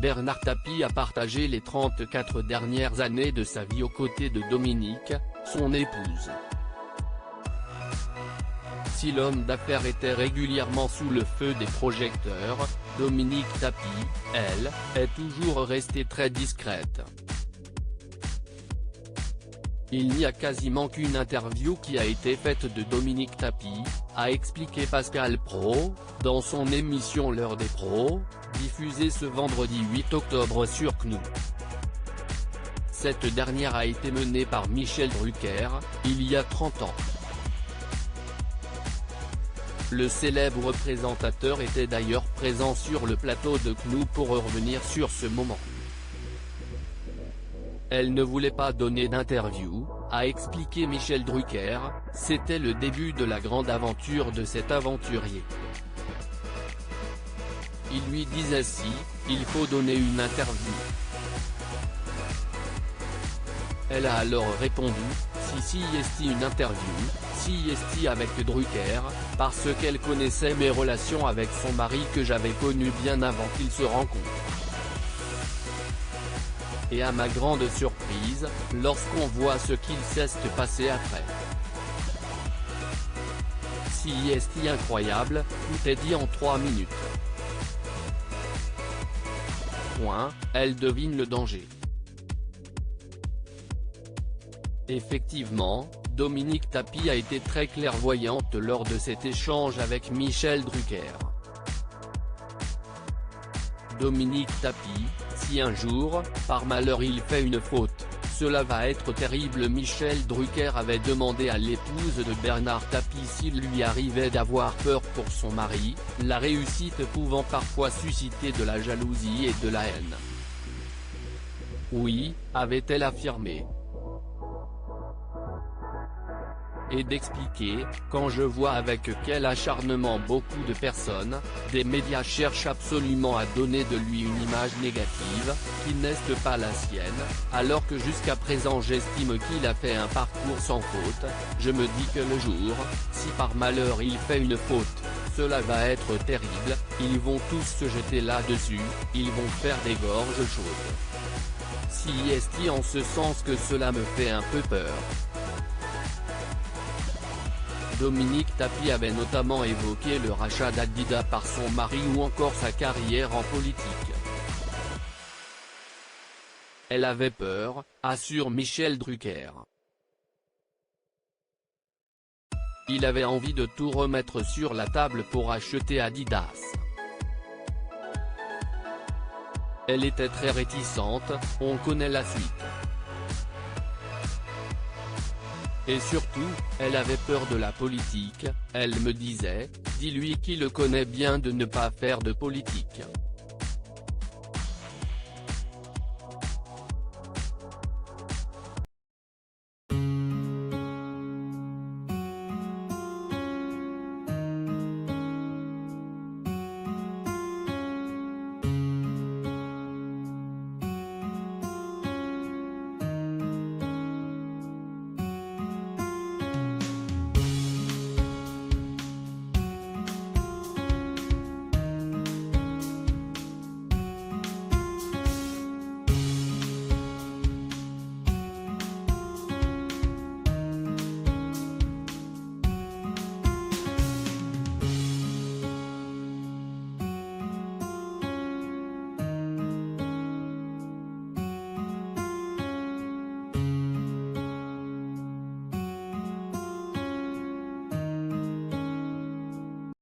Bernard Tapie a partagé les 34 dernières années de sa vie aux côtés de Dominique, son épouse. Si l'homme d'affaires était régulièrement sous le feu des projecteurs, Dominique Tapie, elle, est toujours restée très discrète. Il n'y a quasiment qu'une interview qui a été faite de Dominique Tapie, a expliqué Pascal Praud, dans son émission L'heure des pros, diffusée ce vendredi 8 octobre sur CNOU. Cette dernière a été menée par Michel Drucker, il y a 30 ans. Le célèbre présentateur était d'ailleurs présent sur le plateau de CNOU pour revenir sur ce moment. Elle ne voulait pas donner d'interview, a expliqué Michel Drucker, c'était le début de la grande aventure de cet aventurier. Il lui disait si, il faut donner une interview. Elle a alors répondu, si est une interview, si est avec Drucker, parce qu'elle connaissait mes relations avec son mari que j'avais connues bien avant qu'ils se rencontrent. Et à ma grande surprise, lorsqu'on voit ce qu'il s'est passé après. Si est incroyable, tout est dit en 3 minutes. Elle devine le danger. Effectivement, Dominique Tapie a été très clairvoyante lors de cet échange avec Michel Drucker. Dominique Tapie, si un jour, par malheur il fait une faute, cela va être terrible. Michel Drucker avait demandé à l'épouse de Bernard Tapie s'il lui arrivait d'avoir peur pour son mari, la réussite pouvant parfois susciter de la jalousie et de la haine. Oui, avait-elle affirmé. Et d'expliquer, quand je vois avec quel acharnement beaucoup de personnes, des médias cherchent absolument à donner de lui une image négative, qui n'est pas la sienne, alors que jusqu'à présent j'estime qu'il a fait un parcours sans faute, je me dis que le jour, si par malheur il fait une faute, cela va être terrible, ils vont tous se jeter là-dessus, ils vont faire des gorges chaudes. Si est en ce sens que cela me fait un peu peur. Dominique Tapie avait notamment évoqué le rachat d'Adidas par son mari ou encore sa carrière en politique. Elle avait peur, assure Michel Drucker. Il avait envie de tout remettre sur la table pour acheter Adidas. Elle était très réticente, on connaît la suite. Et surtout, elle avait peur de la politique, elle me disait, dis-lui qu'il le connaît bien de ne pas faire de politique.